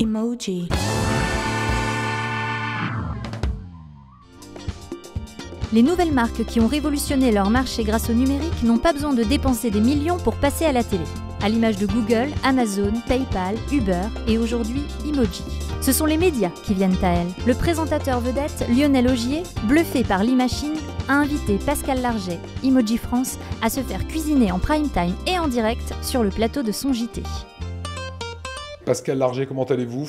Emoji. Les nouvelles marques qui ont révolutionné leur marché grâce au numérique n'ont pas besoin de dépenser des millions pour passer à la télé. À l'image de Google, Amazon, PayPal, Uber et aujourd'hui Emoji. Ce sont les médias qui viennent à elles. Le présentateur vedette Lionel Augier, bluffé par l'e-machine, a invité Pascal Larget, Emoji France, à se faire cuisiner en prime time et en direct sur le plateau de son JT. Pascal Larget, comment allez-vous?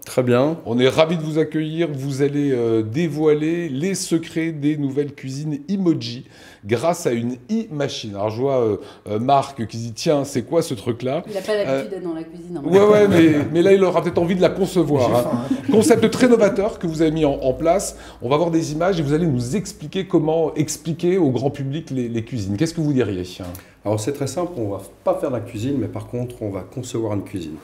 Très bien. On est ravis de vous accueillir. Vous allez dévoiler les secrets des nouvelles cuisines Emoji grâce à une e-machine. Alors je vois Marc qui dit tiens, c'est quoi ce truc-là? Il n'a pas l'habitude d'être dans la cuisine. Ouais, mais là il aura peut-être envie de la concevoir. Concept très novateur que vous avez mis en place. On va voir des images et vous allez nous expliquer comment expliquer au grand public les cuisines. Qu'est-ce que vous diriez? Alors c'est très simple, on ne va pas faire de la cuisine, mais par contre on va concevoir une cuisine.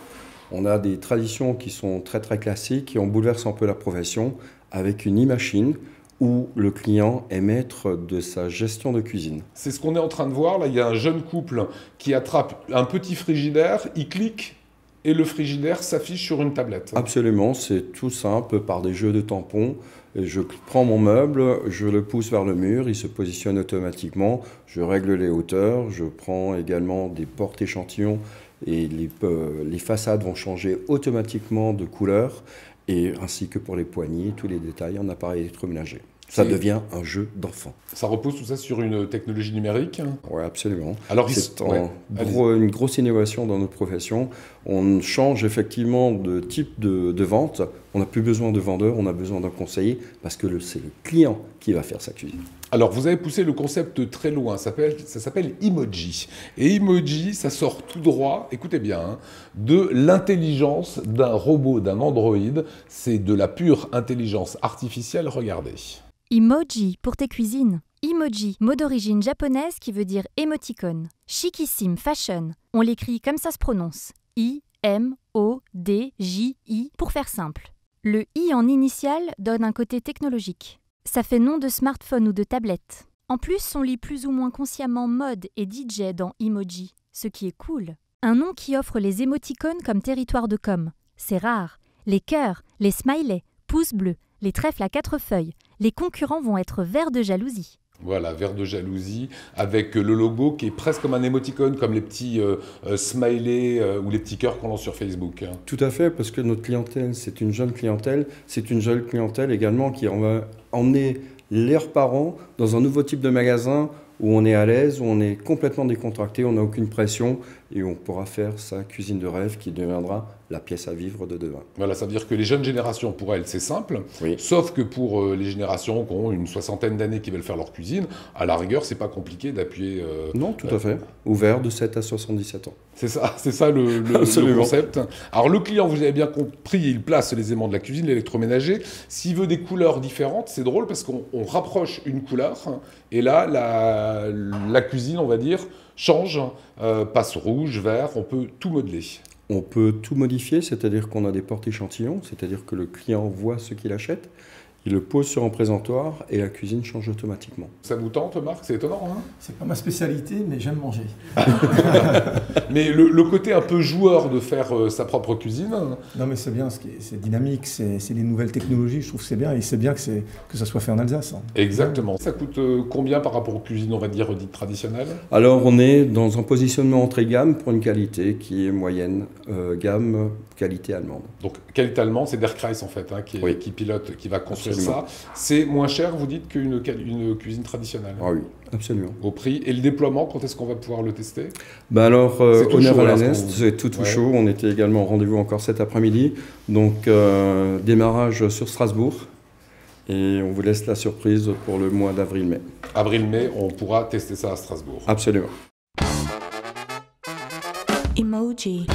On a des traditions qui sont très très classiques et on bouleverse un peu la profession avec une e-machine où le client est maître de sa gestion de cuisine. C'est ce qu'on est en train de voir. Là, il y a un jeune couple qui attrape un petit frigidaire, il clique et le frigidaire s'affiche sur une tablette. Absolument, c'est tout simple par des jeux de tampons. Je prends mon meuble, je le pousse vers le mur, il se positionne automatiquement, je règle les hauteurs, je prends également des portes échantillons et les façades vont changer automatiquement de couleur, et ainsi que pour les poignées, tous les détails en appareil électroménager. Ça devient un jeu d'enfant. Ça repose tout ça sur une technologie numérique? Oui, absolument. Alors, c'est une grosse innovation dans notre profession. On change effectivement de type de vente. On n'a plus besoin de vendeur, on a besoin d'un conseiller parce que c'est le client qui va faire sa cuisine. Alors, vous avez poussé le concept très loin. Ça s'appelle Emoji. Et Emoji, ça sort tout droit, écoutez bien, de l'intelligence d'un robot, d'un androïde. C'est de la pure intelligence artificielle. Regardez. Emoji pour tes cuisines. Emoji, mot d'origine japonaise qui veut dire émoticône. Chicissime, fashion. On l'écrit comme ça se prononce. I-M-O-D-J-I pour faire simple. Le I en initial donne un côté technologique. Ça fait nom de smartphone ou de tablette. En plus, on lit plus ou moins consciemment mode et DJ dans Emoji, ce qui est cool. Un nom qui offre les émoticônes comme territoire de com. C'est rare. Les cœurs, les smileys, pouces bleus, les trèfles à 4 feuilles. Les concurrents vont être verts de jalousie. Voilà, vert de jalousie, avec le logo qui est presque comme un émoticône, comme les petits smileys ou les petits cœurs qu'on lance sur Facebook. Tout à fait, parce que notre clientèle, c'est une jeune clientèle. C'est une jeune clientèle également qui va emmener leurs parents dans un nouveau type de magasin où on est à l'aise, où on est complètement décontracté, on n'a aucune pression et on pourra faire sa cuisine de rêve qui deviendra la pièce à vivre de demain. Voilà, ça veut dire que les jeunes générations, pour elles, c'est simple, oui. Sauf que pour les générations qui ont une soixantaine d'années qui veulent faire leur cuisine, à la rigueur, c'est pas compliqué d'appuyer... Non, tout à fait. Ouvert de 7 à 77 ans. C'est ça le concept. Alors le client, vous avez bien compris, il place les aimants de la cuisine, l'électroménager. S'il veut des couleurs différentes, c'est drôle parce qu'on rapproche une couleur et là, la cuisine, on va dire, change, passe rouge, vert, on peut tout modeler. On peut tout modifier, c'est-à-dire qu'on a des portes échantillons, c'est-à-dire que le client voit ce qu'il achète, il le pose sur un présentoir et la cuisine change automatiquement. Ça vous tente, Marc? C'est étonnant, hein? C'est pas ma spécialité, mais j'aime manger. Mais le côté un peu joueur de faire sa propre cuisine... Non, mais c'est bien, c'est dynamique, c'est les nouvelles technologies, je trouve que c'est bien, et c'est bien que ça soit fait en Alsace. Hein. Exactement. Ça coûte combien par rapport aux cuisines, on va dire, dites traditionnelles? Alors, on est dans un positionnement entrée gamme pour une qualité qui est moyenne gamme, qualité allemande. Donc, qualité allemande, c'est Der Kreis, en fait, hein, qui pilote, qui va construire absolument. Ça. C'est moins cher, vous dites, qu'une cuisine traditionnelle? Ah oui, absolument. Au prix. Et le déploiement, quand est-ce qu'on va pouvoir le tester? Alors, honneur à la Nest, c'est tout ouais. chaud. On était également en rendez-vous encore cet après-midi. Donc, démarrage sur Strasbourg. Et on vous laisse la surprise pour le mois d'avril-mai. Avril-mai, on pourra tester ça à Strasbourg. Absolument. Emoji.